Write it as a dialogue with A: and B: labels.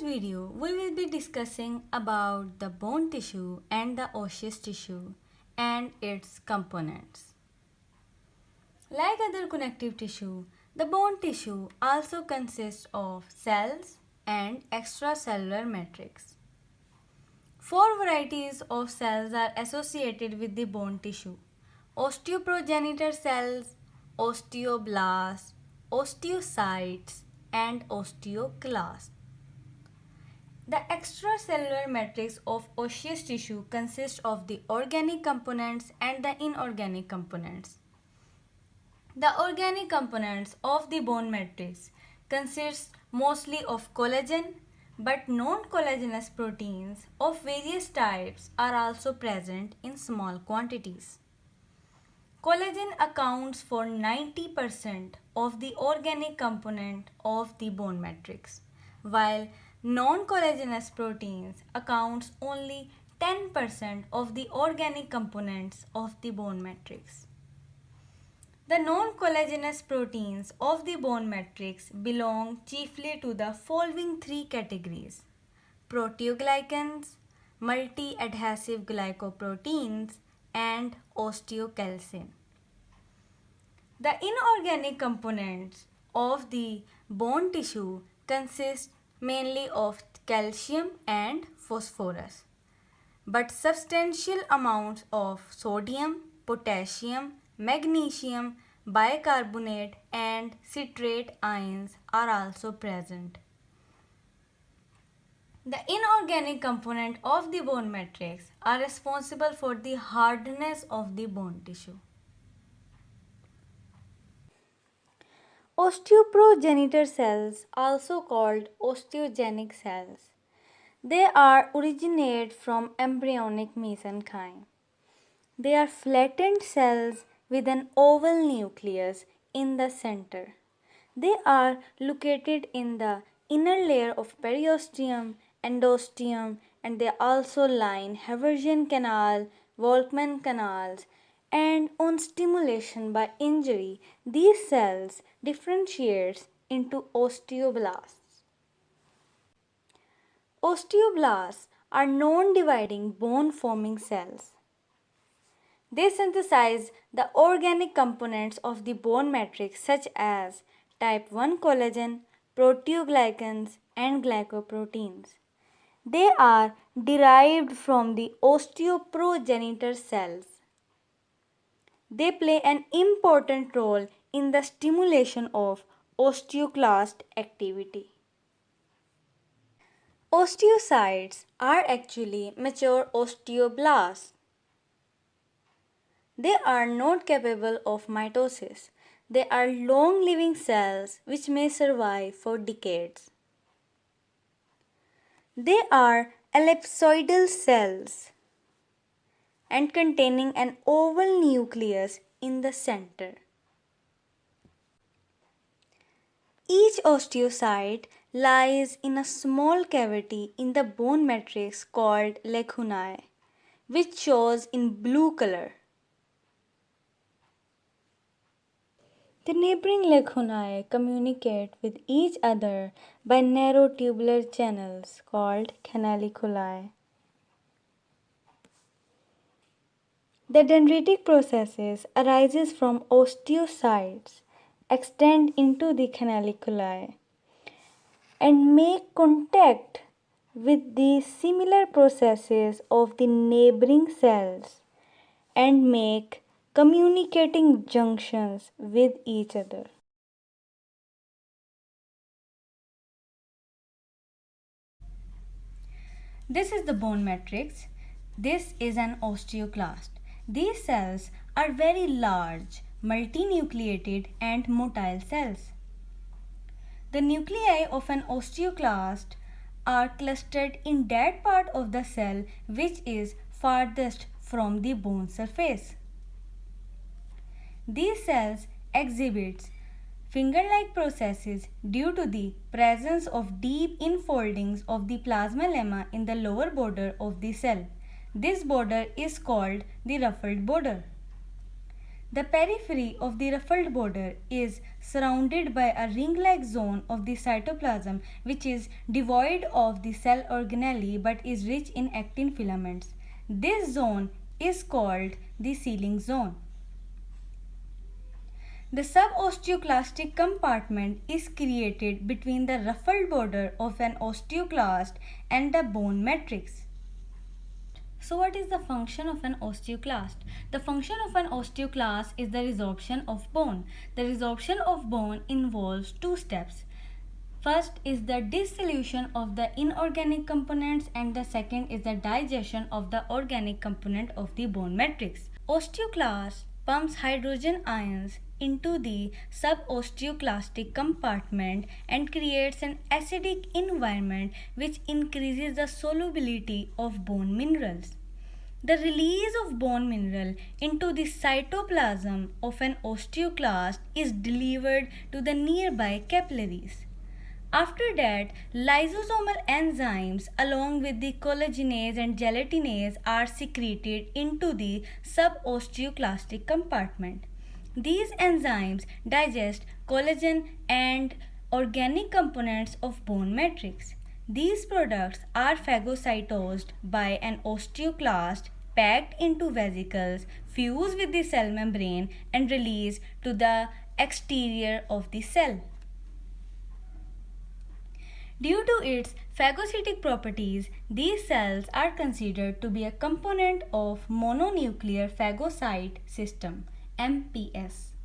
A: video, we will be discussing about the bone tissue and the osseous tissue and its components. Like other connective tissue, the bone tissue also consists of cells and extracellular matrix. Four varieties of cells are associated with the bone tissue: osteoprogenitor cells, osteoblasts, osteocytes, and osteoclasts. The extracellular matrix of osseous tissue consists of the organic components and the inorganic components. The organic components of the bone matrix consist mostly of collagen, but non-collagenous proteins of various types are also present in small quantities. Collagen accounts for 90% of the organic component of the bone matrix, while non-collagenous proteins accounts only 10% of the organic components of the bone matrix. The non-collagenous proteins of the bone matrix belong chiefly to the following three categories: proteoglycans, multi-adhesive glycoproteins, and osteocalcin. The inorganic components of the bone tissue consist mainly of calcium and phosphorus, but substantial amounts of sodium, potassium, magnesium, bicarbonate, and citrate ions are also present. The inorganic component of the bone matrix are responsible for the hardness of the bone tissue. Osteoprogenitor cells, also called osteogenic cells, they are originate from embryonic mesenchyme. They are flattened cells with an oval nucleus in the center. They are located in the inner layer of periosteum, endosteum, and they also line Haversian canal, Volkmann canals, and on stimulation by injury, these cells differentiates into osteoblasts. Osteoblasts are non-dividing bone-forming cells. They synthesize the organic components of the bone matrix such as type 1 collagen, proteoglycans, and glycoproteins. They are derived from the osteoprogenitor cells. They play an important role in the stimulation of osteoclast activity. Osteocytes are actually mature osteoblasts. They are not capable of mitosis. They are long-living cells which may survive for decades. They are ellipsoidal cells and containing an oval nucleus in the center. Each osteocyte lies in a small cavity in the bone matrix called lacunae, which shows in blue color. The neighboring lacunae communicate with each other by narrow tubular channels called canaliculi. The dendritic processes arises from osteocytes, extend into the canaliculi, and make contact with the similar processes of the neighboring cells and make communicating junctions with each other. This is the bone matrix. This is an osteoclast. These cells are very large, multinucleated and motile cells. The nuclei of an osteoclast are clustered in that part of the cell which is farthest from the bone surface. These cells exhibit finger-like processes due to the presence of deep infoldings of the plasma lemma in the lower border of the cell. This border is called the ruffled border. The periphery of the ruffled border is surrounded by a ring-like zone of the cytoplasm which is devoid of the cell organelle but is rich in actin filaments. This zone is called the sealing zone. The subosteoclastic compartment is created between the ruffled border of an osteoclast and the bone matrix. So what is the function of an osteoclast? The function of an osteoclast is the resorption of bone. The resorption of bone involves two steps. First is the dissolution of the inorganic components and the second is the digestion of the organic component of the bone matrix. Osteoclast pumps hydrogen ions into the subosteoclastic compartment and creates an acidic environment which increases the solubility of bone minerals. The release of bone mineral into the cytoplasm of an osteoclast is delivered to the nearby capillaries. After that, lysosomal enzymes along with the collagenase and gelatinase are secreted into the subosteoclastic compartment. These enzymes digest collagen and organic components of bone matrix. These products are phagocytosed by an osteoclast, packed into vesicles, fuse with the cell membrane and released to the exterior of the cell. Due to its phagocytic properties, these cells are considered to be a component of mononuclear phagocyte system (MPS).